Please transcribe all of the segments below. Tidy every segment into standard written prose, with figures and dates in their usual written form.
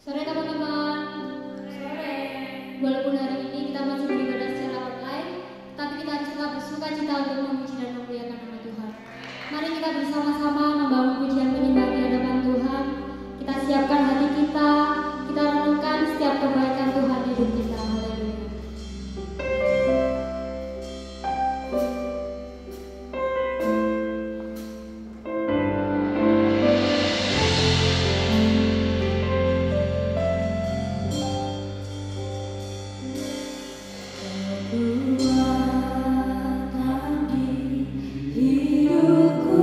Sore teman-teman. Sore. Walaupun hari ini kita masih beribadah secara online, tapi kita harus tetap bersuka cita untuk memuji dan memuliakan nama Tuhan. Mari kita bersama-sama membangun pujian penyembahan di hadapan Tuhan. Kita siapkan hati kita renungkan setiap kebaikan Tuhan di hidup kita. Haleluya. Hidupku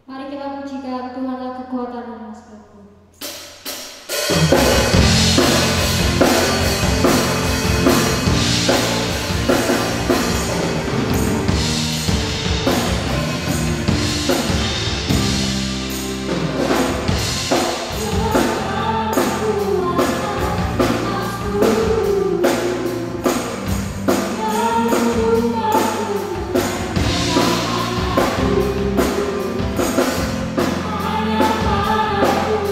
Mari kita pujikan Tuhanlah kekuatan dan masyarakatku. Hanya padamu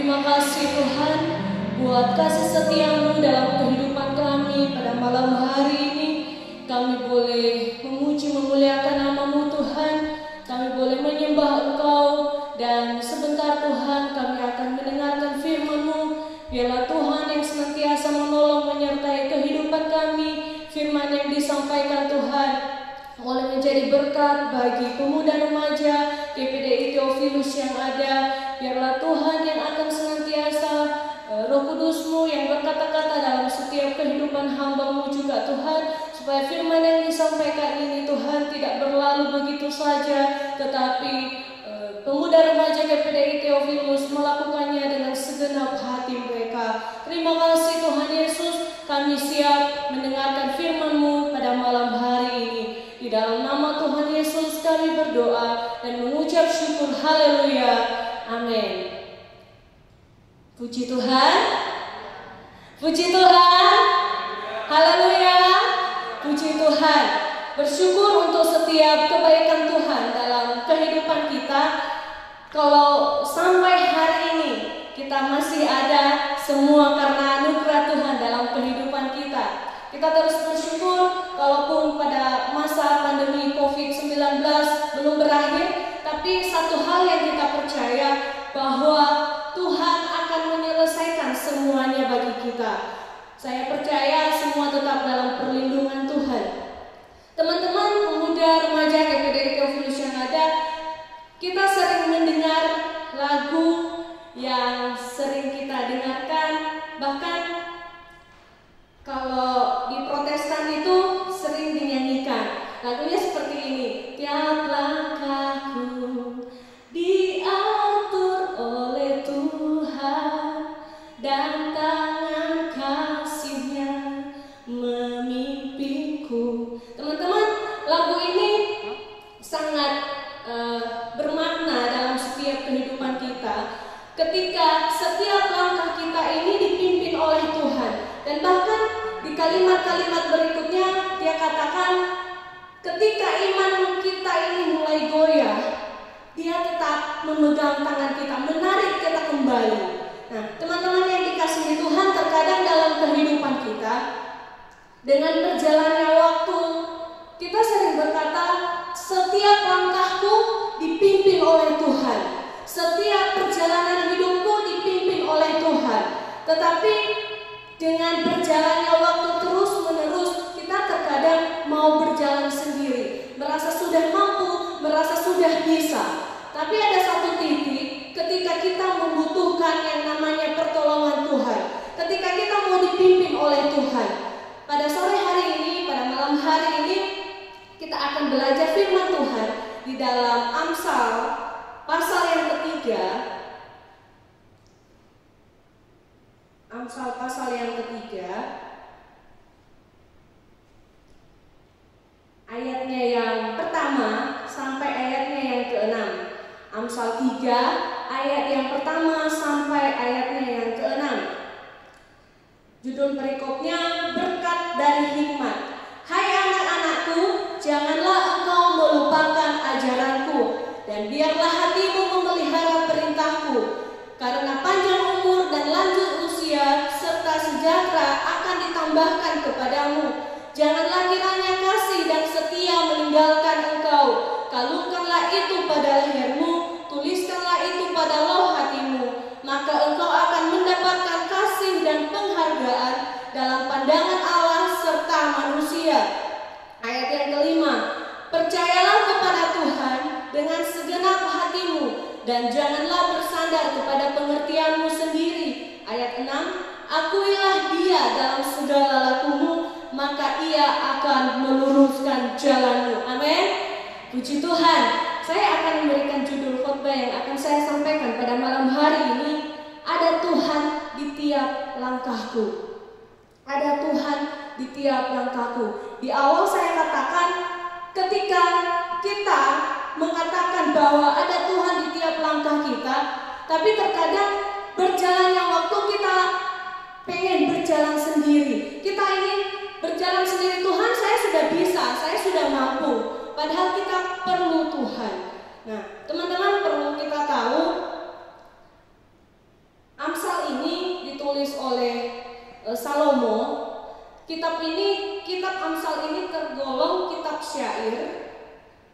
Terima kasih Tuhan buat kasih setia-Mu dalam kehidupan kami pada malam hari ini. Kami boleh memuji memuliakan nama-Mu Tuhan. Kami boleh menyembah Engkau. Dan sebentar Tuhan kami akan mendengarkan firman-Mu. Biarlah Tuhan yang senantiasa menolong menyertai kehidupan kami. Firman yang disampaikan Tuhan boleh menjadi berkat bagi pemuda remaja GPDI Theophilus yang ada. Biarlah Tuhan yang akan senantiasa Roh Kudus-Mu yang berkata-kata dalam setiap kehidupan hamba-Mu juga Tuhan, supaya firman yang disampaikan ini Tuhan tidak berlalu begitu saja, tetapi pemuda remaja GPDI Theophilus melakukannya dengan segenap hati mereka. Terima kasih Tuhan Yesus, kami siap mendengarkan firman-Mu pada malam hari ini. Di dalam nama Tuhan Yesus kami berdoa dan mengucap syukur. Haleluya. Amin. Puji Tuhan. Puji Tuhan. Haleluya. Puji Tuhan. Bersyukur untuk setiap kebaikan Tuhan dalam kehidupan kita. Kalau sampai hari ini kita masih ada, semua karena anugerah Tuhan dalam kehidupan kita. Kita terus bersyukur walaupun pada masa pandemi COVID-19 belum berakhir, tapi satu hal yang kita percaya bahwa Tuhan akan menyelesaikan semuanya bagi kita. Saya percaya semua tetap dalam perlindungan Tuhan. Teman-teman pemuda remaja GPDI Theophilus yang ada, kita sering mendengar lagu yang sering kita dengarkan, bahkan kalau di Protestan itu sering dinyanyikan. Lagunya seperti ini. Tiap langkahku diatur oleh Tuhan dan tangan kasih-Nya memimpinku. Teman-teman, lagu ini sangat bermakna dalam setiap kehidupan kita. Ketika setiap langkah kita ini dipimpin oleh Tuhan. Dan bahkan di kalimat-kalimat berikutnya dia katakan, ketika iman kita ini mulai goyah, dia tetap memegang tangan kita, menarik kita kembali. Nah, teman-teman yang dikasihi Tuhan, terkadang dalam kehidupan kita, dengan berjalannya waktu, kita sering berkata, setiap langkahku dipimpin oleh Tuhan. Setiap perjalanan hidupku dipimpin oleh Tuhan. Tetapi dengan berjalannya waktu terus-menerus, kita terkadang mau berjalan sendiri, merasa sudah mampu, merasa sudah bisa. Tapi ada satu titik ketika kita membutuhkan yang namanya pertolongan Tuhan, ketika kita mau dipimpin oleh Tuhan. Pada sore hari ini, pada malam hari ini, kita akan belajar firman Tuhan di dalam Amsal pasal yang ketiga. Amsal pasal yang ketiga, ayatnya yang pertama sampai ayatnya yang ke-6. Amsal 3 ayat yang pertama sampai ayatnya yang ke-6. Judul perikopnya berkat dari hikmat. Hai anak-anakku, janganlah engkau melupakan ajaranku, dan biarlah hatimu memelihara perintahku, karena panjang umur dan lanjut usia serta sejahtera akan ditambahkan kepadamu. Janganlah kiranya kasih dan setia meninggalkan engkau. Kalungkanlah itu pada lehermu, tuliskanlah itu pada loh hatimu, maka engkau akan mendapatkan kasih dan penghargaan dalam pandangan Allah serta manusia. Ayat yang kelima, percayalah kepada Tuhan dengan segenap hatimu, dan janganlah bersandar kepada pengertianmu sendiri. Ayat 6, akuilah Dia dalam segala lakumu, maka Ia akan meluruskan jalanmu. Amin. Puji Tuhan. Saya akan memberikan judul khotbah yang akan saya sampaikan pada malam hari ini. Ada Tuhan di tiap langkahku. Ada Tuhan di tiap langkahku. Di awal saya katakan, ketika kita mengatakan bahwa ada Tuhan di tiap langkah kita, tapi terkadang berjalannya waktu kita pengen berjalan sendiri. Kita ingin berjalan sendiri. Tuhan, saya sudah bisa, saya sudah mampu. Padahal kita perlu Tuhan. Nah, teman-teman perlu kita tahu ditulis oleh Salomo. Kitab Amsal ini tergolong kitab syair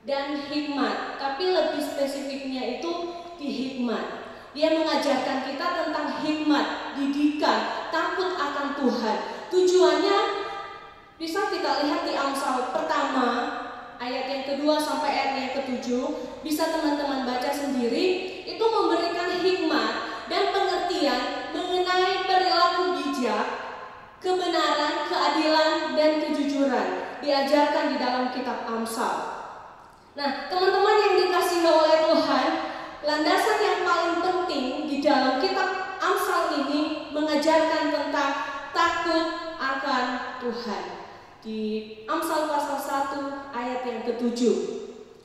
dan hikmat, tapi lebih spesifiknya itu di hikmat. Dia mengajarkan kita tentang hikmat, didikan, takut akan Tuhan. Tujuannya bisa kita lihat di Amsal pertama, ayat yang kedua sampai ayat yang ketujuh. Bisa teman-teman baca sendiri. Itu memberikan hikmat dan pengertian mengenai perilaku bijak, kebenaran, keadilan, dan kejujuran. Diajarkan di dalam kitab Amsal. Nah, teman-teman yang dikasihi oleh Tuhan, landasan yang paling penting di dalam kitab Amsal ini mengajarkan tentang takut akan Tuhan. Di Amsal pasal 1 ayat yang ke-7.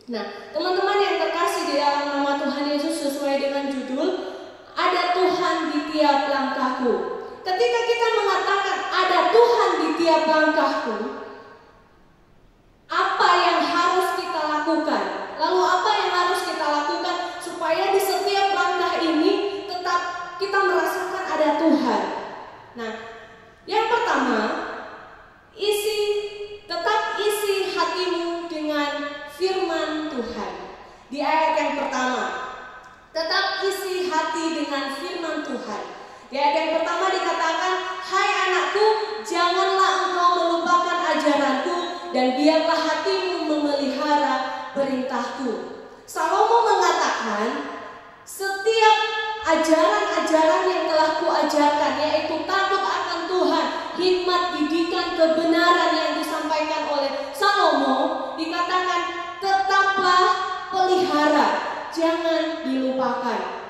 Nah, teman-teman yang terkasih di dalam nama Tuhan Yesus, sesuai dengan judul, ada Tuhan di tiap langkahku. Ketika kita mengatakan ada Tuhan di tiap langkahku, apa yang harus kita lakukan? Lalu apa yang harus kita lakukan supaya di setiap langkah ini tetap kita merasakan ada Tuhan? Nah, yang pertama, tetap isi hatimu dengan firman Tuhan. Di ayat yang pertama, tetap isi hati dengan firman Tuhan. Di ayat yang pertama dikatakan, hai anakku, janganlah engkau melupakan ajaranku, dan biarlah hatimu memelihara perintahku. Salomo mengatakan, setiap ajaran-ajaran yang telah kuajarkan, yaitu takut akan Tuhan, hikmat, didikan, kebenaran yang disampaikan oleh Salomo, dikatakan tetaplah pelihara, jangan dilupakan.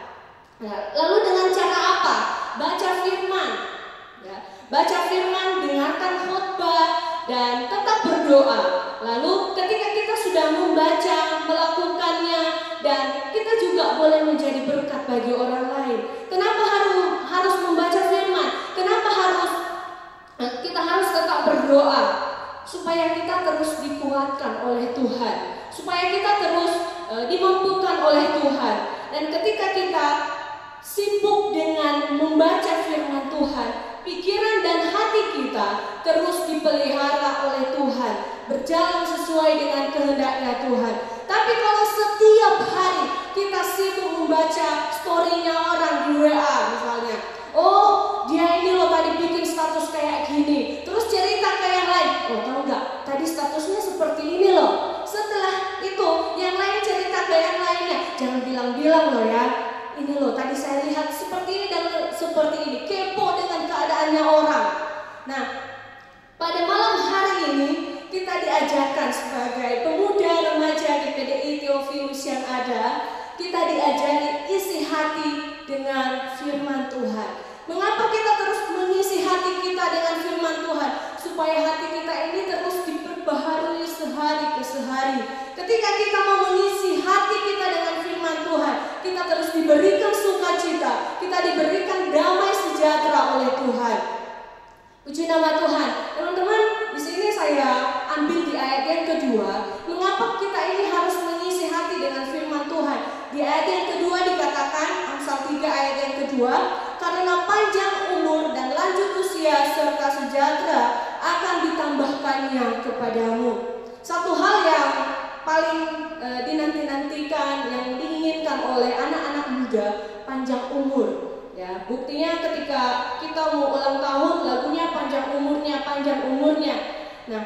Nah, lalu dengan cara apa? Baca firman, ya. Baca firman, dengarkan khotbah, dan tetap berdoa. Lalu ketika kita sudah membaca, melakukannya, dan kita juga boleh menjadi berkat bagi orang lain. Kenapa harus membaca firman? Kenapa kita harus tetap berdoa? Supaya kita terus dikuatkan oleh Tuhan, supaya kita terus dimampukan oleh Tuhan. Dan ketika kita sibuk dengan membaca firman Tuhan, pikiran dan hati kita terus dipelihara oleh Tuhan, berjalan sesuai dengan kehendaknya Tuhan. Tapi kalau setiap hari kita sibuk membaca story-nya orang di WA misalnya, oh dia ini loh tadi bikin status kayak gini, terus cerita ke yang lain, oh tahu nggak, tadi statusnya seperti ini loh. Setelah itu yang lain cerita ke yang lainnya, jangan bilang-bilang loh ya, ini loh tadi saya lihat seperti ini dan seperti ini, kepo dengan keadaannya orang. Nah, pada malam hari ini kita diajarkan sebagai pemuda remaja di PDI Theophilus yang ada, kita diajari isi hati dengan firman Tuhan. Mengapa kita terus mengisi hati kita dengan firman Tuhan? Supaya hati kita ini terus diperbaharui sehari ke sehari. Ketika kita mau mengisi hati kita dengan firman Tuhan, kita terus diberikan sukacita, kita diberikan damai sejahtera oleh Tuhan. Puji nama Tuhan. Teman-teman, di sini saya ambil di ayat yang kedua, mengapa kita ini harus mengisi hati dengan firman Tuhan. Di ayat yang kedua dikatakan, Amsal 3 ayat yang kedua, karena panjang umur dan lanjut usia serta sejahtera akan ditambahkannya kepadamu. Satu hal yang paling dinanti-nantikan, yang diinginkan oleh anak-anak muda, panjang umur. Ya, buktinya ketika kita mau ulang tahun, lagunya panjang umurnya. Nah,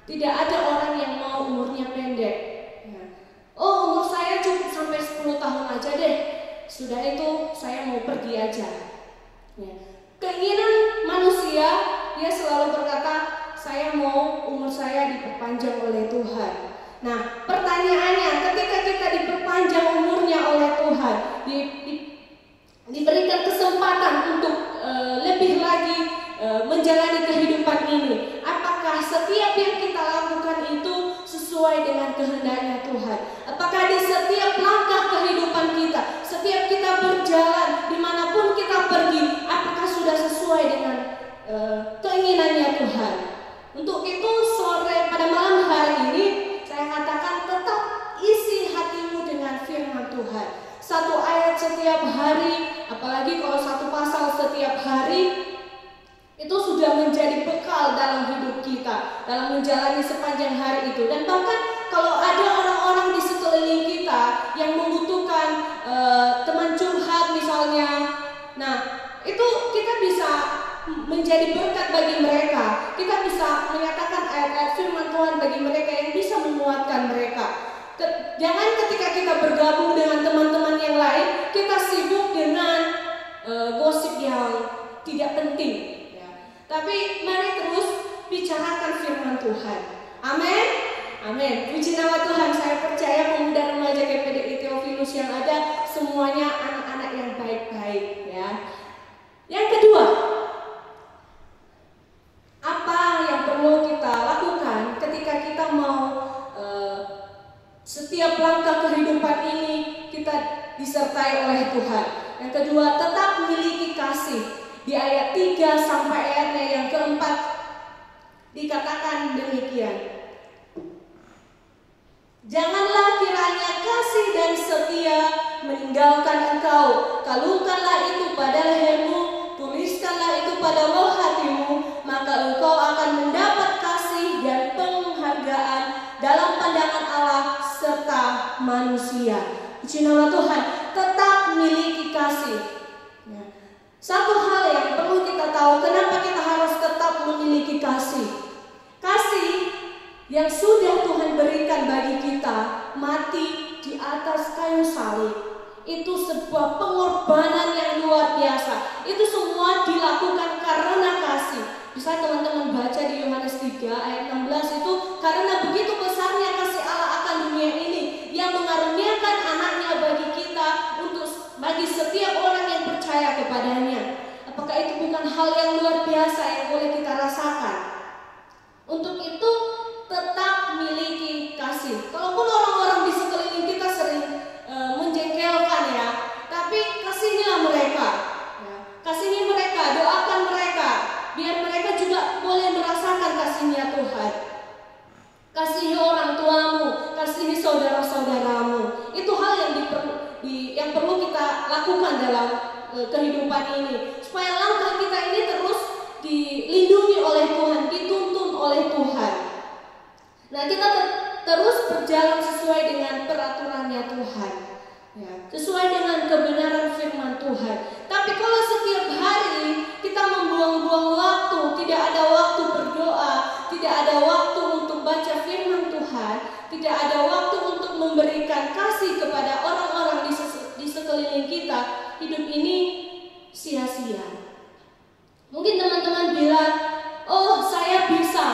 tidak ada orang yang mau umurnya pendek. Ya. Oh, umur saya cukup sampai 10 tahun aja deh. Sudah itu saya mau pergi aja. Ya. Keinginan manusia, dia selalu berkata, saya mau umur saya diperpanjang oleh Tuhan. Nah, pertanyaannya, ketika kita diperpanjang umurnya oleh Tuhan, diberikan kesempatan untuk lebih lagi menjalani kehidupan ini, apakah setiap yang kita lakukan itu sesuai dengan kehendaknya Tuhan? Apakah di setiap langkah kehidupan kita, setiap kita berjalan, dimanapun kita pergi, apakah sudah sesuai dengan keinginannya Tuhan? Untuk itu pada malam hari ini saya katakan, tetap isi hatimu dengan firman Tuhan. Satu ayat setiap hari, apalagi kalau satu pasal setiap hari, dalam menjalani sepanjang hari itu. Dan bahkan kalau ada orang-orang di sekeliling kita yang membutuhkan teman curhat misalnya, nah itu kita bisa menjadi berkat bagi mereka. Kita bisa menyatakan ayat-ayat firman Tuhan bagi mereka yang bisa menguatkan mereka. Jangan ketika kita bergabung dengan teman-teman yang lain, kita sibuk dengan gosip yang tidak penting, ya. Tapi mari terus bicarakan firman Tuhan. Amin, amin. Puji nama Tuhan. Saya percaya pemuda remaja GPDI Theophilus yang ada semuanya anak-anak yang baik-baik, ya. Yang kedua, apa yang perlu kita lakukan ketika kita mau setiap langkah kehidupan ini kita disertai oleh Tuhan? Yang kedua, tetap miliki kasih. Di ayat 3 sampai ayatnya yang keempat dikatakan demikian. Janganlah kiranya kasih dan setia meninggalkan engkau. Kalungkanlah itu pada lehermu, tuliskanlah itu pada loh hatimu, maka engkau akan mendapat kasih dan penghargaan dalam pandangan Allah serta manusia. Puji nama Tuhan. Tetap miliki kasih. Satu hal yang perlu kita tahu, kenapa kita harus tetap memiliki kasih. Kasih yang sudah Tuhan berikan bagi kita, mati di atas kayu salib, itu sebuah pengorbanan yang luar biasa. Itu semua dilakukan karena kasih. Bisa teman-teman baca di Yohanes 3 ayat 16 itu, karena begitu besarnya kasih Allah akan dunia ini, yang mengaruniakan anaknya bagi kita, bagi setiap orang yang percaya kepadanya. Apakah itu bukan hal yang luar biasa yang boleh kita rasakan? Untuk itu tetap miliki kasih. Kalaupun orang-orang di sekeliling kita sering menjengkelkan, ya, tapi kasihilah mereka, ya. Kasihi mereka, doakan mereka, biar mereka juga boleh merasakan kasihnya Tuhan. Kasihi orang tuamu, kasihi saudara-saudaramu. Itu hal yang perlu kita lakukan dalam kehidupan ini, supaya langkah kita ini terus dilindungi oleh Tuhan, dituntun oleh Tuhan. Nah, kita terus berjalan sesuai dengan peraturannya Tuhan, ya, sesuai dengan kebenaran firman Tuhan. Tapi kalau setiap hari kita membuang-buang waktu, tidak ada waktu berdoa, tidak ada waktu untuk baca firman Tuhan, tidak ada waktu untuk memberikan kasih kepada orang-orang di sekeliling kita, hidup ini sia-sia. Mungkin teman-teman bilang, oh saya bisa,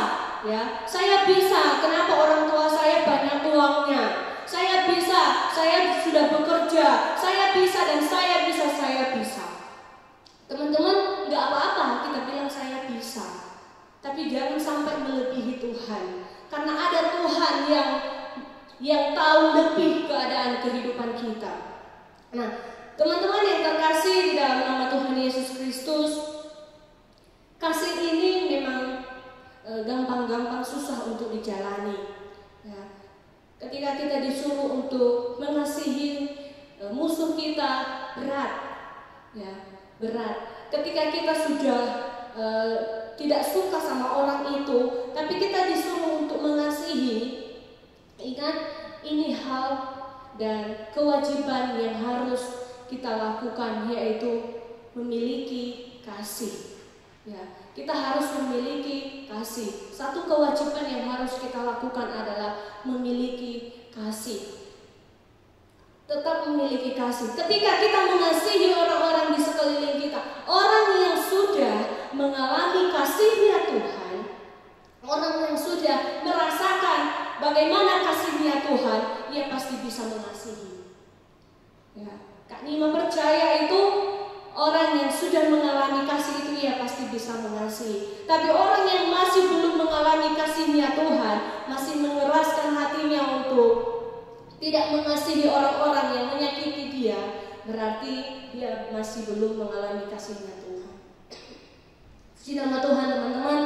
ya, saya bisa. Kenapa orang tua saya banyak uangnya? Saya bisa, saya sudah bekerja, saya bisa dan saya bisa, saya bisa. Teman-teman, nggak apa-apa kita bilang saya bisa, tapi jangan sampai melebihi Tuhan, karena ada Tuhan yang tahu lebih keadaan kehidupan kita. Nah, teman-teman yang terkasih di dalam nama Tuhan Yesus Kristus, kasih ini memang gampang-gampang susah untuk dijalani. Ya. Ketika kita disuruh untuk mengasihi musuh kita, berat, ya, berat. Ketika kita sudah tidak suka sama orang itu, tapi kita disuruh untuk mengasihi, ingat ini hal dan kewajiban yang harus kita lakukan, yaitu memiliki kasih. Ya, kita harus memiliki kasih. Satu kewajiban yang harus kita lakukan adalah memiliki kasih. Tetap memiliki kasih. Ketika kita mengasihi orang-orang di sekeliling kita, orang yang sudah mengalami kasihnya Tuhan, orang yang sudah merasakan bagaimana kasihnya Tuhan, ia pasti bisa mengasihi. Ya, Kak Nima percaya itu orang yang sudah mengalami kasih itu ia pasti bisa mengasihi. Tapi orang yang masih belum mengalami kasihnya Tuhan, masih mengeraskan hatinya untuk tidak mengasihi orang-orang yang menyakiti dia, berarti dia masih belum mengalami kasihnya Tuhan. Puji nama Tuhan, teman-teman.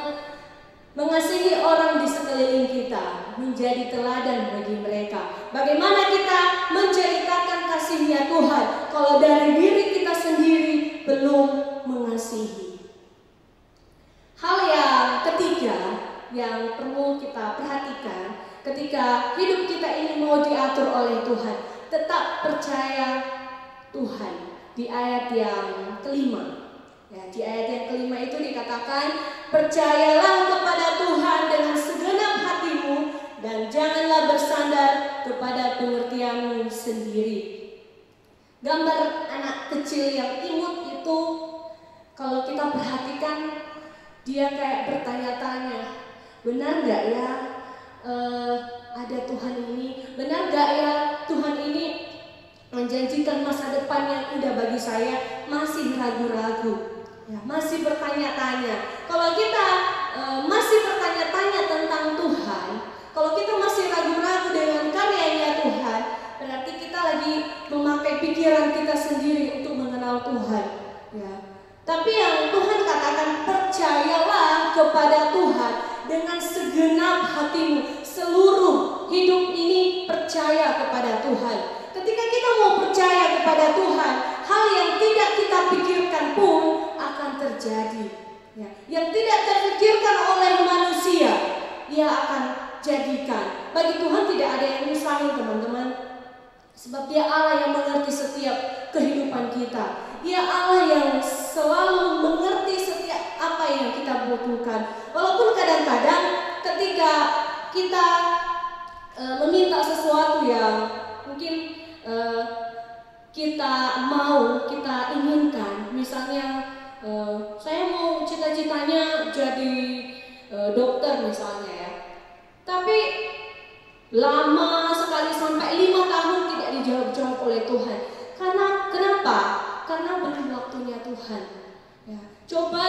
Mengasihi orang di sekeliling kita menjadi teladan bagi mereka. Bagaimana kita menceritakan kasihnya Tuhan kalau dari diri kita sendiri belum mengasihi? Hal yang ketiga yang perlu ketika hidup kita ini mau diatur oleh Tuhan, tetap percaya Tuhan. Di ayat yang kelima, ya, di ayat yang kelima itu dikatakan, percayalah kepada Tuhan dengan segenap hatimu dan janganlah bersandar kepada pengertianmu sendiri. Gambar anak kecil yang imut itu, kalau kita perhatikan, dia kayak bertanya-tanya, benar gak ya ada Tuhan ini? Benar gak ya Tuhan ini menjanjikan masa depan yang indah bagi saya? Masih ragu-ragu, ya, masih bertanya-tanya. Kalau kita masih bertanya-tanya tentang Tuhan, kalau kita masih ragu-ragu dengan karyanya Tuhan, berarti kita lagi memakai pikiran kita sendiri untuk mengenal Tuhan, ya. Tapi yang Tuhan katakan, percayalah kepada Tuhan dengan segenap hatimu. Seluruh hidup ini percaya kepada Tuhan. Ketika kita mau percaya kepada Tuhan, hal yang tidak kita pikirkan pun akan terjadi, ya. Yang tidak terpikirkan oleh manusia, Ia akan jadikan. Bagi Tuhan tidak ada yang mustahil, teman-teman. Sebab Dia Allah yang mengerti setiap kehidupan kita. Dia Allah yang selalu mengerti setiap apa yang kita butuhkan. Walaupun kadang-kadang ketika kita meminta sesuatu yang mungkin kita mau, kita inginkan. Misalnya saya mau cita-citanya jadi dokter misalnya, ya. Tapi lama sekali sampai 5 tahun tidak dijawab-jawab oleh Tuhan. Kenapa? Karena belum waktunya Tuhan, ya. Coba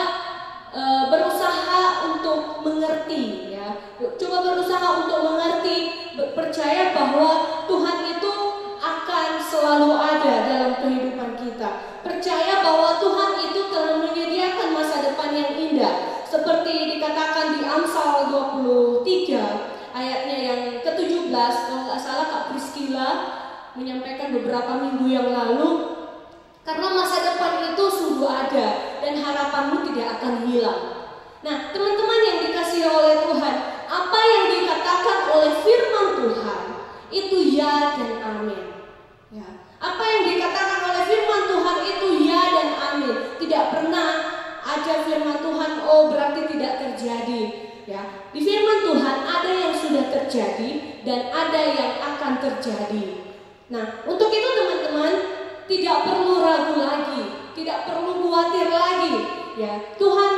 berusaha untuk mengerti, ya. Coba berusaha untuk mengerti, percaya bahwa Tuhan itu akan selalu ada dalam kehidupan kita. Percaya bahwa Tuhan itu telah menyediakan masa depan yang indah. Seperti dikatakan di Amsal 23 ayatnya yang ke-17, kalau nggak salah Kak Priscilla menyampaikan beberapa minggu yang lalu. Karena masa depan itu sungguh ada dan harapanmu tidak akan hilang. Nah, teman-teman yang dikasihi oleh Tuhan, apa yang dikatakan oleh firman Tuhan itu ya dan amin, ya. Apa yang dikatakan oleh firman Tuhan itu ya dan amin. Tidak pernah ada firman Tuhan, oh berarti tidak terjadi, ya. Di firman Tuhan ada yang sudah terjadi dan ada yang akan terjadi. Nah, untuk itu teman-teman, tidak perlu ragu lagi, tidak perlu khawatir lagi, ya. Tuhan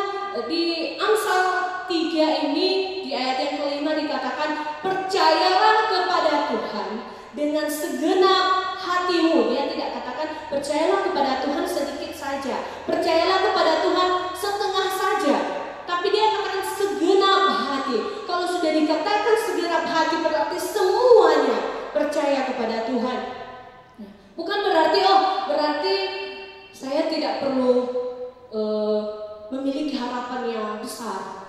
di Amsal 3 ini di ayat yang kelima dikatakan, percayalah kepada Tuhan dengan segenap hatimu. Dia tidak katakan percayalah kepada Tuhan sedikit saja, percayalah kepada Tuhan setengah saja, tapi dia katakan segenap hati. Kalau sudah dikatakan segenap hati, berarti semuanya percaya kepada Tuhan. Bukan berarti berarti saya tidak perlu memiliki harapan yang besar.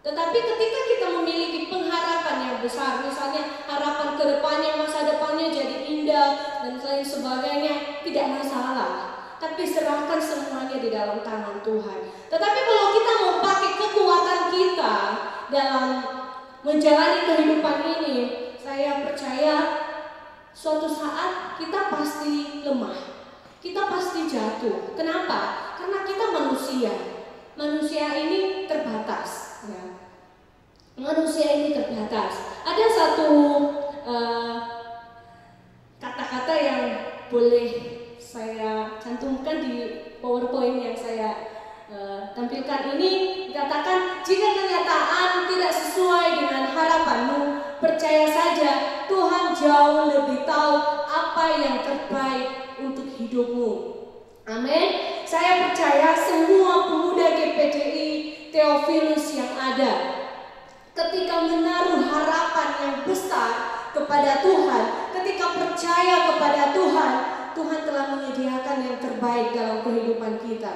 Tetapi ketika kita memiliki pengharapan yang besar, misalnya harapan ke depannya, masa depannya jadi indah dan lain sebagainya, tidak masalah. Tapi serahkan semuanya di dalam tangan Tuhan. Tetapi kalau kita mau pakai kekuatan kita dalam menjalani kehidupan ini, saya percaya suatu saat kita pasti lemah, kita pasti jatuh. Kenapa? Karena kita manusia. Manusia ini terbatas, ya. Manusia ini terbatas. Ada satu kata-kata yang boleh saya cantumkan di PowerPoint yang saya tampilkan ini. Dikatakan, jika kenyataan tidak sesuai dengan harapanmu, percaya saja Tuhan jauh lebih tahu apa yang terbaik untuk hidupmu. Amin. Saya percaya semua pemuda GPDI Theophilus yang ada, ketika menaruh harapan yang besar kepada Tuhan, ketika percaya kepada Tuhan, Tuhan telah menyediakan yang terbaik dalam kehidupan kita.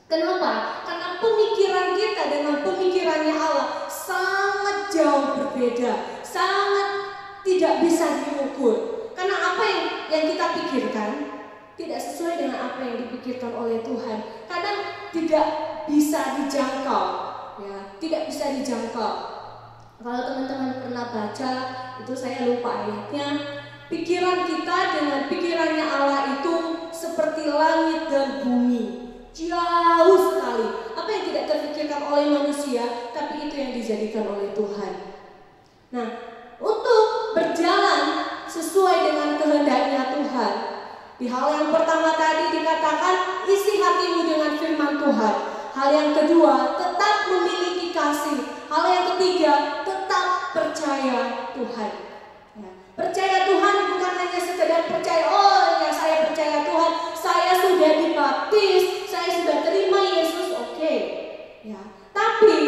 Kenapa? Karena pemikiran kita dengan pemikirannya Allah sangat jauh berbeda, sangat tidak bisa diukur. Karena apa yang kita pikirkan tidak sesuai dengan apa yang dipikirkan oleh Tuhan. Kadang tidak bisa dijangkau, ya, tidak bisa dijangkau. Kalau teman-teman pernah baca, itu saya lupa ayatnya. Pikiran kita dengan pikirannya Allah itu seperti langit dan bumi, jauh sekali. Apa yang tidak terpikirkan oleh manusia, tapi itu yang dijadikan oleh Tuhan. Nah, untuk berjalan sesuai dengan kehendaknya Tuhan, di hal yang pertama tadi dikatakan isi hatimu dengan firman Tuhan. Hal yang kedua, tetap memiliki kasih. Hal yang ketiga, tetap percaya Tuhan. Ya, percaya Tuhan bukan hanya sekedar percaya, oh ya saya percaya Tuhan, saya sudah dibaptis, saya sudah terima Yesus, oke. Ya, tapi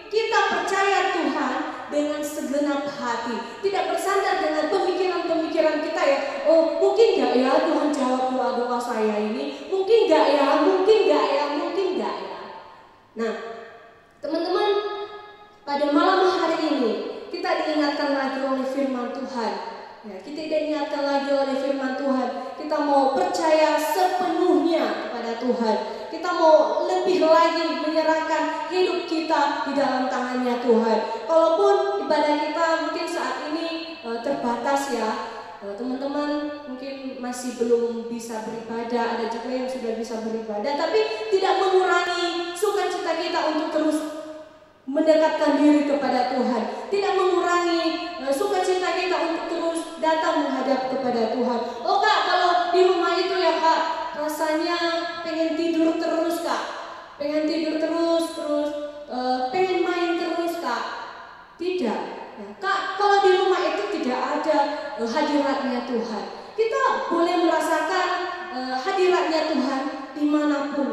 kita percaya Tuhan dengan segenap hati, tidak bersandar dengan pemikiran-pemikiran kita ya. Oh mungkin gak ya Tuhan jawab doa-doa saya ini, mungkin gak ya, mungkin gak ya, mungkin gak ya. Nah teman-teman, pada malam hari ini kita diingatkan lagi oleh firman Tuhan. Ya, kita diingatkan lagi oleh firman Tuhan. Kita mau percaya sepenuhnya kepada Tuhan. Kita mau lebih lagi menyerahkan hidup kita di dalam tangannya Tuhan. Kalaupun ibadah kita mungkin saat ini terbatas ya, teman-teman mungkin masih belum bisa beribadah, ada juga yang sudah bisa beribadah, tapi tidak mengurangi sukacita kita untuk terus mendekatkan diri kepada Tuhan, tidak mengurangi sukacita kita untuk terus datang menghadap kepada Tuhan. Oh Kak, kalau di rumah itu ya Kak, rasanya pengen tidur terus Kak, pengen tidur terus, pengen main terus Kak. Tidak ya. Kak, kalau di rumah itu tidak ada hadiratnya Tuhan. Kita boleh merasakan hadiratnya Tuhan dimanapun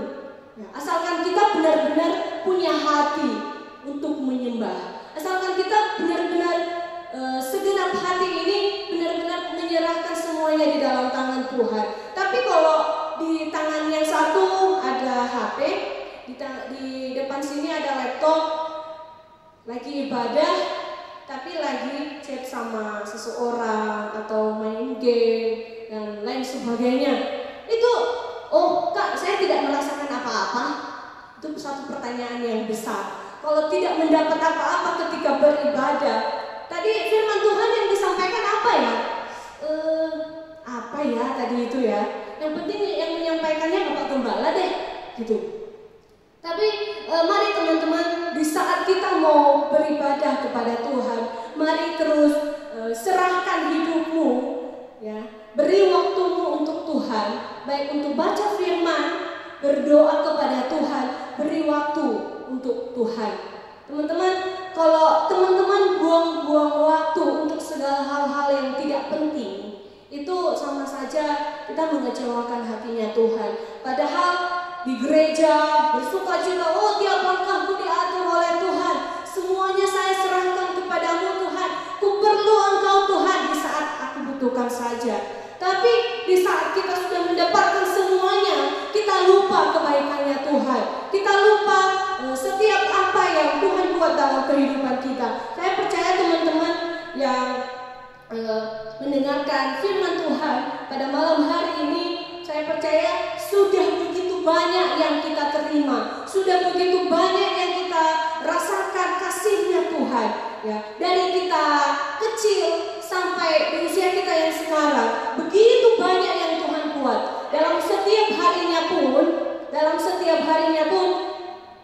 ya, asalkan kita benar-benar punya hati untuk menyembah, asalkan kita benar-benar segenap hati ini benar-benar menyerahkan semuanya di dalam tangan Tuhan. Tapi kalau di tangan yang satu ada HP, di depan sini ada laptop, lagi ibadah, tapi lagi chat sama seseorang atau main game dan lain sebagainya, itu oh Kak, saya tidak merasakan apa-apa. Itu satu pertanyaan yang besar. Kalau tidak mendapat apa-apa ketika beribadah, tadi firman Tuhan yang disampaikan apa ya? Apa ya tadi itu ya? Yang penting yang menyampaikannya Bapak Gembala deh, gitu. Tapi mari teman-teman, di saat kita mau beribadah kepada Tuhan, mari terus serahkan hidupmu, ya, beri waktumu untuk Tuhan, baik untuk baca firman, berdoa kepada Tuhan, beri waktu untuk Tuhan. Teman-teman, kalau teman-teman buang-buang waktu untuk segala hal-hal yang tidak penting, itu sama saja kita mengecewakan hatinya Tuhan. Padahal di gereja bersukacita, oh tiap langkahku diatur oleh Tuhan, semuanya saya serahkan kepadamu Tuhan, ku perlu Engkau Tuhan di saat aku butuhkan saja. Tapi di saat kita sudah mendapatkan semuanya, kita lupa kebaikannya Tuhan, kita lupa setiap apa yang Tuhan buat dalam kehidupan kita. Saya percaya teman-teman yang mendengarkan firman Tuhan pada malam hari ini, saya percaya sudah begitu banyak yang kita terima, sudah begitu banyak yang kita rasakan kasihnya Tuhan, ya, dari kita kecil sampai di usia kita yang sekarang, begitu banyak yang Tuhan buat. Dalam setiap harinya pun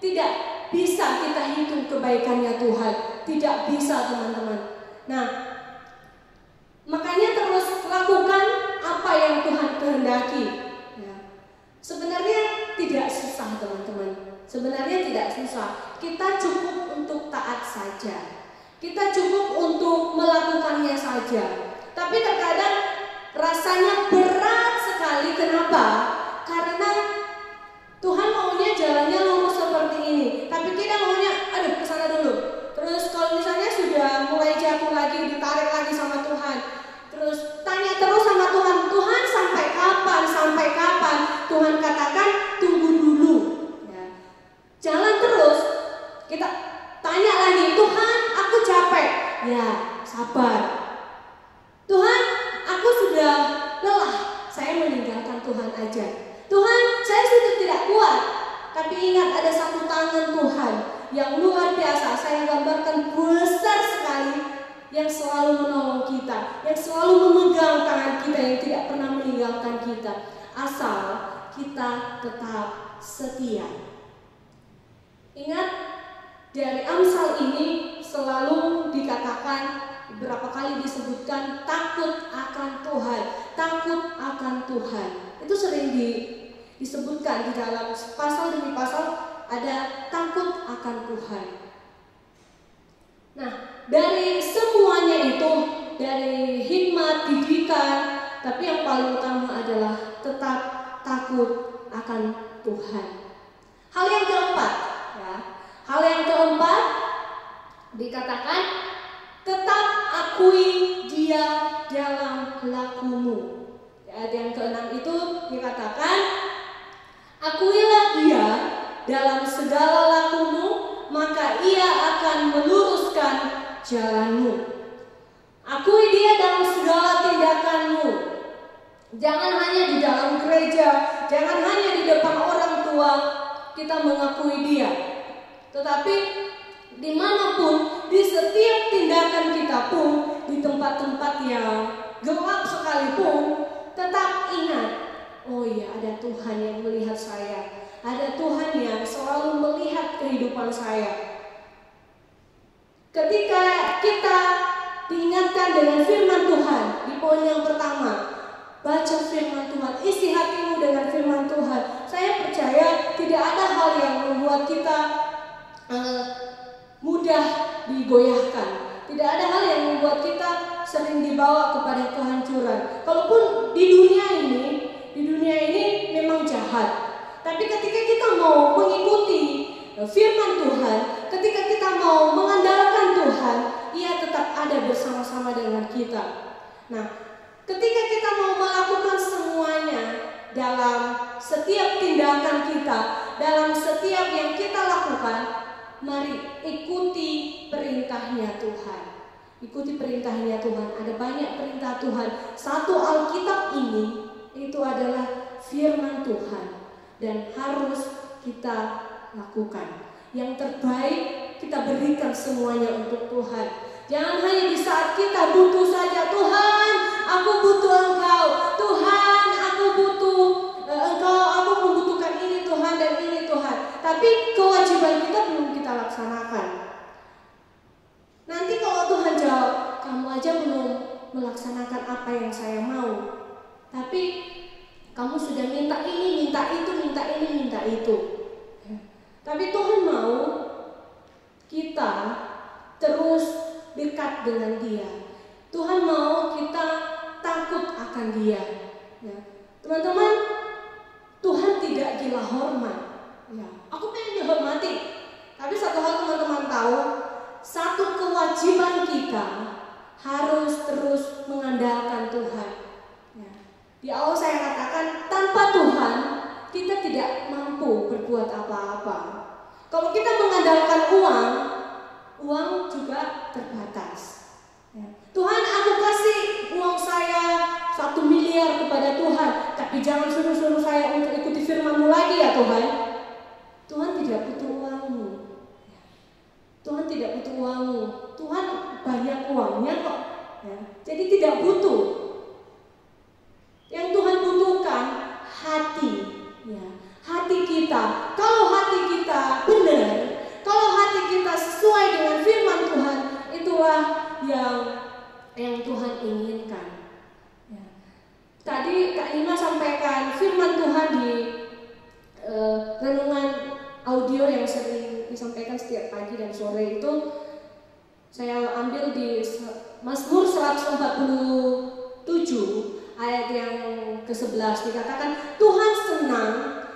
tidak bisa kita hitung kebaikannya Tuhan, tidak bisa teman-teman. Nah, makanya terus lakukan apa yang Tuhan kehendaki. Ya. Sebenarnya tidak susah teman-teman, sebenarnya tidak susah. Kita cukup untuk taat saja, kita cukup untuk melakukannya saja. Tapi terkadang rasanya berat sekali. Kenapa? Karena Tuhan maunya jalannya lurus seperti ini, tapi kita maunya aduh kesana dulu. Terus kalau misalnya sudah mulai jatuh lagi, ditarik lagi sama Tuhan, terus tanya terus sama Tuhan, Tuhan sampai kapan? Sampai kapan? Tuhan katakan tunggu dulu, ya. Jalan terus. Kita tanya lagi, Tuhan aku capek, ya sabar. Tuhan aku sudah lelah, saya meninggalkan Tuhan aja. Tuhan saya sudah tidak kuat, tapi ingat ada satu tangan Tuhan yang luar biasa. Saya gambarkan besar yang selalu menolong kita, yang selalu memegang tangan kita, yang tidak pernah meninggalkan kita, asal kita tetap setia. Ingat, dari Amsal ini selalu dikatakan, beberapa kali disebutkan takut akan Tuhan, takut akan Tuhan. Itu sering disebutkan di dalam pasal demi pasal, ada takut akan Tuhan. Nah, dari semuanya itu, dari hikmat, didikan, tapi yang paling utama adalah tetap takut akan Tuhan. Hal yang keempat, ya, hal yang keempat dikatakan tetap akui Dia dalam lakumu. Ayat yang keenam itu dikatakan, akuilah Dia dalam segala lakumu, maka Ia akan meluruskan jalanmu. Akui Dia dalam segala tindakanmu. Jangan hanya di dalam gereja, jangan hanya di depan orang tua kita mengakui Dia, tetapi dimanapun, di setiap tindakan kita pun, di tempat-tempat yang gelap sekalipun, tetap ingat, oh iya, ada Tuhan yang melihat saya, ada Tuhan yang selalu melihat kehidupan saya. Ketika kita diingatkan dengan firman Tuhan di poin yang pertama, baca firman Tuhan, isi hatimu dengan firman Tuhan. Saya percaya tidak ada hal yang membuat kita mudah digoyahkan. Tidak ada hal yang membuat kita sering dibawa kepada kehancuran. Kalaupun di dunia ini memang jahat. Tapi ketika kita mau mengikuti firman Tuhan, ketika kita mau mengandalkan Tuhan, Ia tetap ada bersama-sama dengan kita. Nah, ketika kita mau melakukan semuanya dalam setiap tindakan kita, dalam setiap yang kita lakukan, mari ikuti perintahnya Tuhan. Ikuti perintahnya Tuhan. Ada banyak perintah Tuhan. Satu Alkitab ini itu adalah firman Tuhan dan harus kita lakukan. Yang terbaik kita berikan semuanya untuk Tuhan. Jangan hanya di saat kita butuh saja, Tuhan, aku butuh Engkau. Tuhan, aku butuh Engkau, aku membutuhkan ini Tuhan dan ini Tuhan. Tapi kewajiban kita belum kita laksanakan. Nanti kalau Tuhan jawab, kamu aja belum melaksanakan apa yang saya mau. Tapi kamu sudah minta ini, minta itu, minta ini, minta itu. Tapi Tuhan mau kita terus dekat dengan Dia. Tuhan mau kita takut akan Dia. Ya. Teman-teman, Tuhan tidak gila hormat. Ya. Aku pengen dihormati. Tapi satu hal teman-teman tahu, satu kewajiban kita harus terus mengandalkan Tuhan. Ya. Di awal saya katakan, tanpa Tuhan kita tidak mampu berbuat apa-apa. Kalau kita mengandalkan uang juga terbatas. Ya. Tuhan, aku kasih uang saya 1 miliar kepada Tuhan, tapi jangan suruh-suruh saya untuk ikuti firman-Mu lagi ya Tuhan. Tuhan tidak butuh uangmu. Ya. Tuhan tidak butuh uangmu. Tuhan banyak uangnya kok. Ya. Jadi tidak butuh. Yang Tuhan butuhkan hati. Ya. Hati kita. Kalau hati kita benar, kalau hati kita sesuai dengan firman Tuhan, itulah yang Tuhan inginkan. Ya. Tadi Kak Nima sampaikan firman Tuhan di renungan audio yang sering disampaikan setiap pagi dan sore itu. Saya ambil di Mazmur 147 ayat yang ke-11, dikatakan Tuhan senang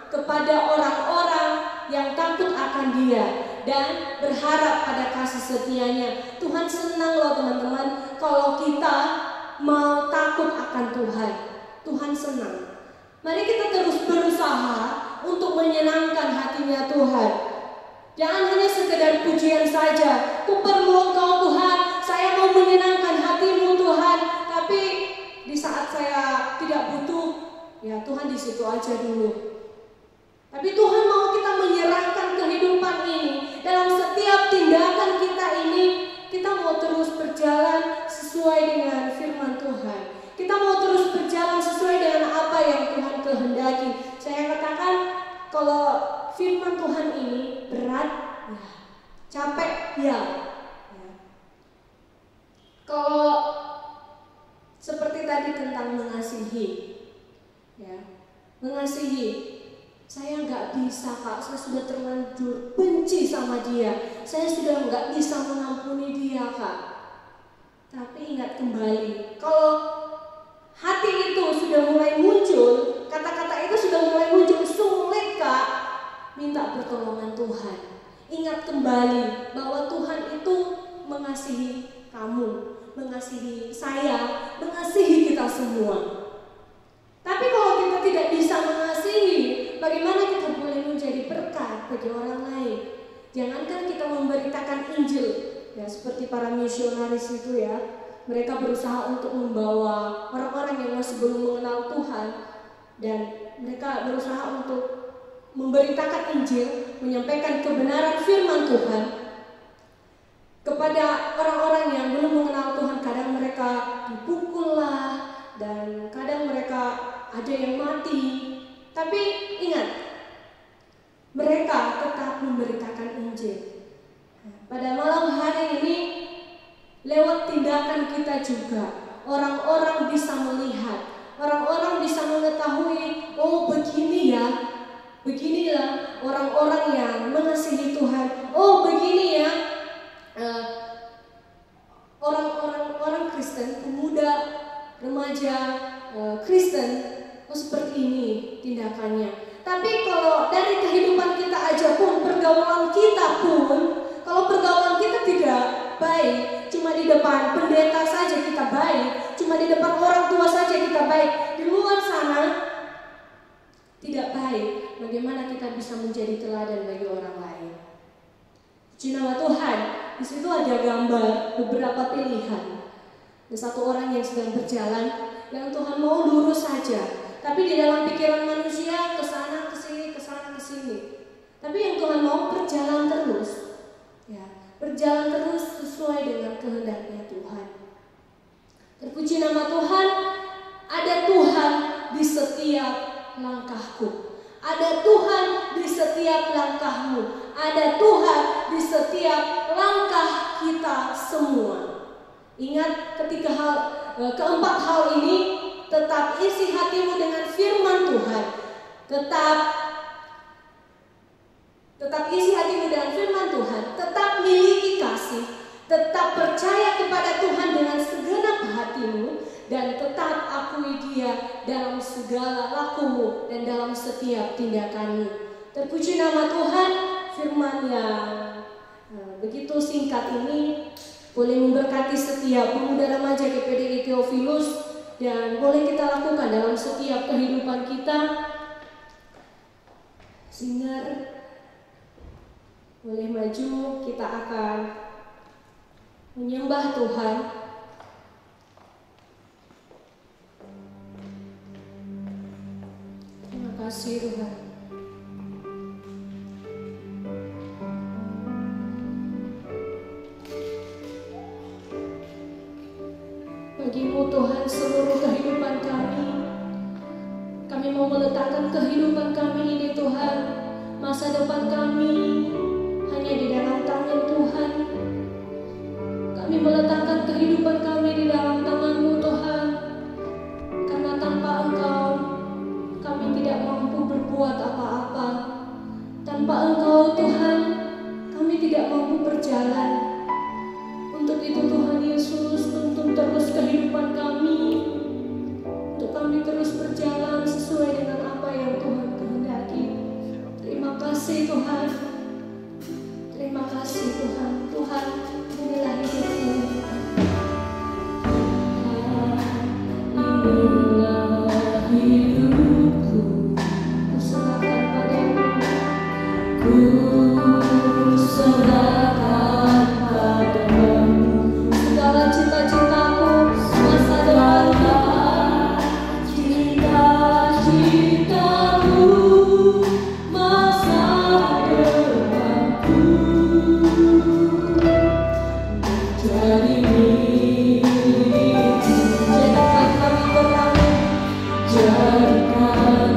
kepada orang-orang yang takut akan Dia dan berharap pada kasih setia-Nya. Tuhan senang loh teman-teman kalau kita mau takut akan Tuhan. Tuhan senang. Mari kita terus berusaha untuk menyenangkan hatinya Tuhan. Jangan hanya sekedar pujian saja. Ku perlu Engkau Tuhan, saya mau menyenangkan hati-Mu Tuhan. Tapi di saat saya tidak butuh, ya Tuhan di situ aja dulu. Tapi Tuhan mau kita menyerahkan kehidupan ini. Dalam setiap tindakan kita ini, kita mau terus berjalan kehendaki. Saya katakan kalau firman Tuhan ini berat, ya. Capek, ya. Kalau seperti tadi tentang mengasihi, ya, mengasihi, saya nggak bisa Kak, saya sudah terlanjur benci sama dia, saya sudah nggak bisa mengampuni dia Kak. Tapi ingat kembali, kalau hati itu sudah mulai muncul, kata-kata itu sudah mulai muncul, sulit Kak, minta pertolongan Tuhan. Ingat kembali bahwa Tuhan itu mengasihi kamu, mengasihi saya, mengasihi kita semua. Tapi kalau kita tidak bisa mengasihi, bagaimana kita boleh menjadi berkat bagi orang lain? Jangankan kita memberitakan Injil, ya seperti para misionaris itu ya, mereka berusaha untuk membawa orang-orang yang masih belum mengenal Tuhan, dan mereka berusaha untuk memberitakan Injil, menyampaikan kebenaran firman Tuhan kepada orang-orang yang belum mengenal Tuhan. Kadang mereka dipukul lah, dan kadang mereka ada yang mati. Tapi ingat, mereka tetap memberitakan Injil. Pada malam hari ini, lewat tindakan kita juga, orang-orang bisa melihat, orang-orang bisa mengetahui, oh begini ya, beginilah orang-orang yang mengasihi Tuhan. Oh begini ya, orang Kristen, pemuda, remaja Kristen, oh seperti ini tindakannya. Tapi kalau dari kehidupan kita aja pun, pergaulan kita pun, kalau pergaulan kita tidak baik, cuma di depan pendeta saja kita baik, cuma di depan orang tua saja kita baik, di luar sana tidak baik, bagaimana kita bisa menjadi teladan bagi orang lain? Puji nama Tuhan. Di situ ada gambar beberapa pilihan. Ada satu orang yang sedang berjalan, yang Tuhan mau lurus saja, tapi di dalam pikiran manusia ke sana ke sini, ke sana ke sini. Tapi yang Tuhan mau berjalan terus, ya, berjalan terus sesuai dengan kehendaknya Tuhan. Terpuji nama Tuhan. Ada Tuhan di setiap langkahku. Ada Tuhan di setiap langkahmu. Ada Tuhan di setiap langkah kita semua. Ingat keempat hal ini, tetap isi hatimu dengan firman Tuhan. Tetap isi hatimu dengan firman Tuhan. Tetap miliki kasih. Tetap percaya kepada Tuhan dengan segenap hatimu. Dan tetap akui Dia dalam segala lakumu dan dalam setiap tindakanmu. Terpuji nama Tuhan. Firman yang begitu singkat ini boleh memberkati setiap pemuda remaja GPDI Theophilus, dan boleh kita lakukan dalam setiap kehidupan kita. Singer boleh maju, kita akan menyembah Tuhan. Terima kasih Tuhan. Bagi-Mu Tuhan seluruh kehidupan kami. Kami mau meletakkan kehidupan kami ini Tuhan, masa depan kami hanya di dalam tangan Tuhan. Kami meletakkan kehidupan kami di dalam tangan-Mu Tuhan, karena tanpa Engkau kami tidak mampu berbuat apa-apa. Tanpa Engkau Tuhan kami tidak mampu berjalan. Untuk itu Tuhan Yesus, tuntun terus kehidupan kami, untuk kami terus berjalan sesuai dengan apa yang Tuhan kehendaki. Terima kasih Tuhan. Terima kasih Tuhan. Tuhan, inilah hidupku. Inilah hidupku, ku serahkan padamu. Ku serahkan padamu. Segala cita-citaku, masa depanku, cita-citaku, masa depanku, jadi milikmu. Jadikan kami berlalu, jadikan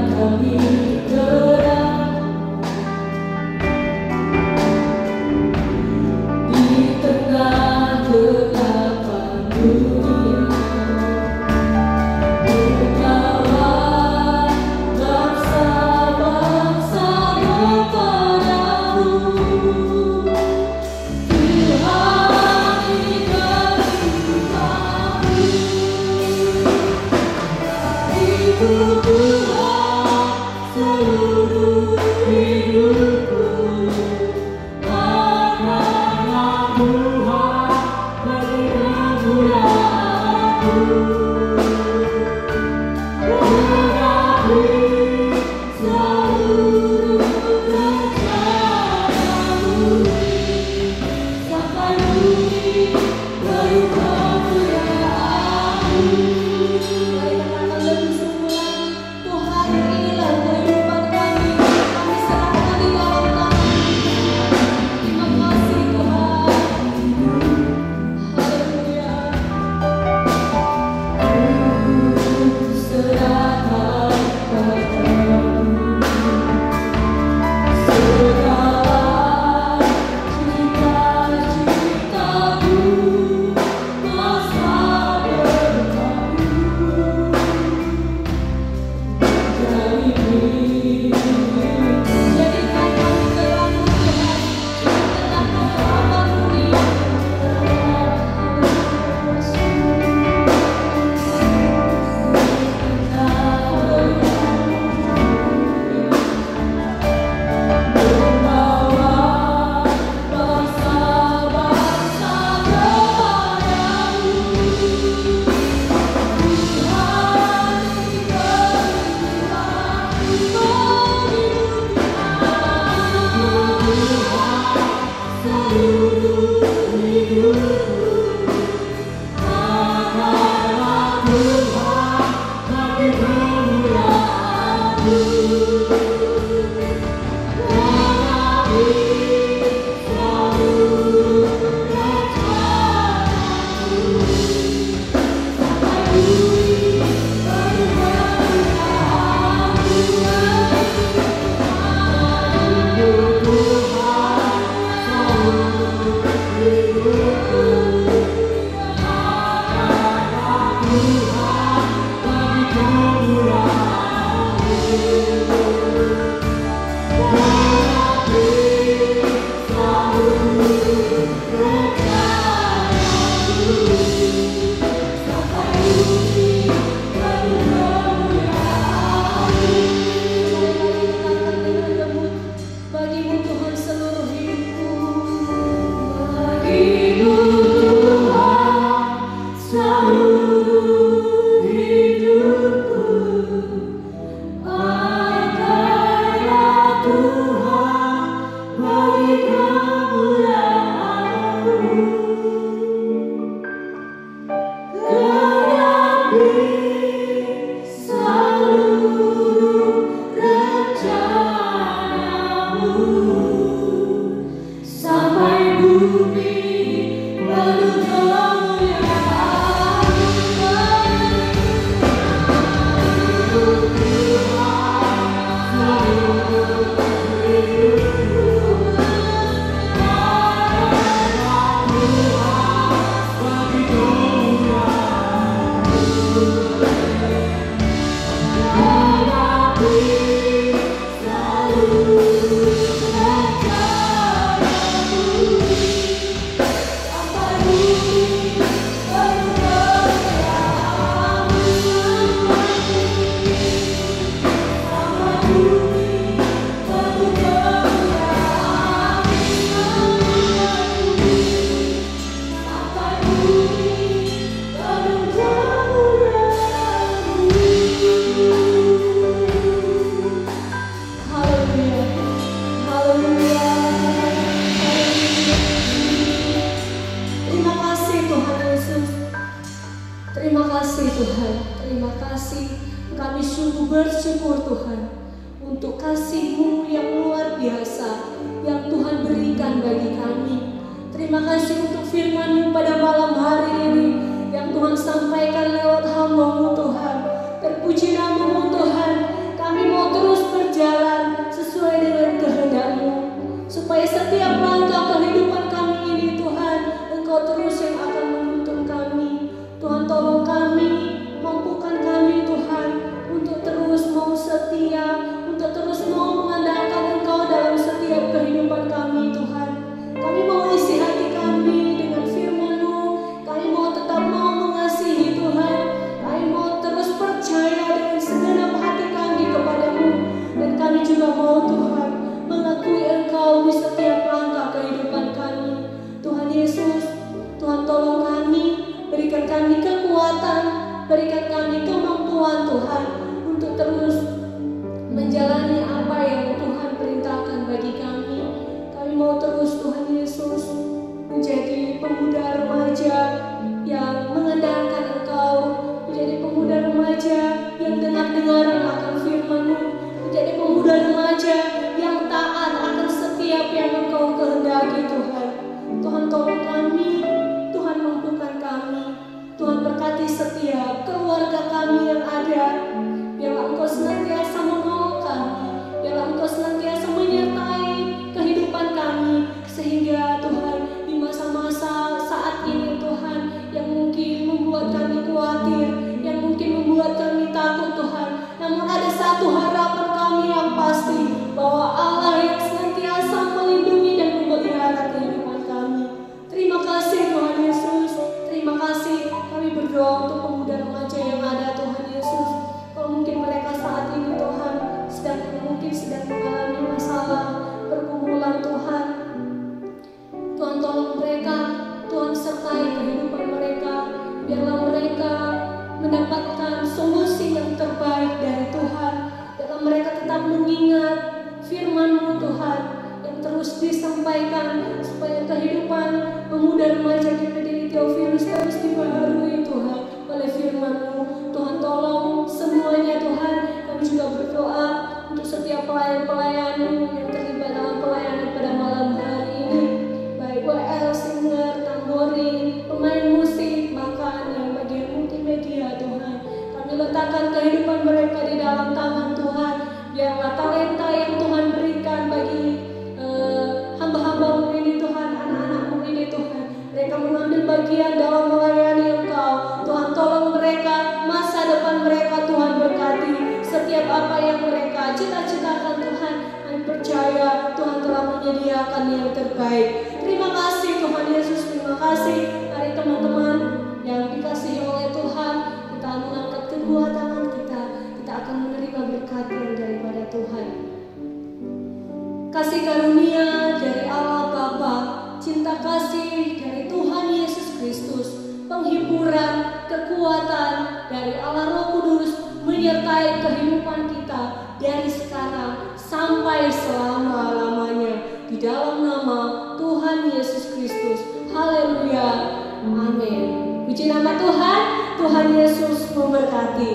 cinta kasih dari Tuhan Yesus Kristus, penghiburan, kekuatan dari Allah Roh Kudus menyertai kehidupan kita dari sekarang sampai selama-lamanya. Di dalam nama Tuhan Yesus Kristus. Haleluya. Amin. Puji nama Tuhan. Tuhan Yesus memberkati.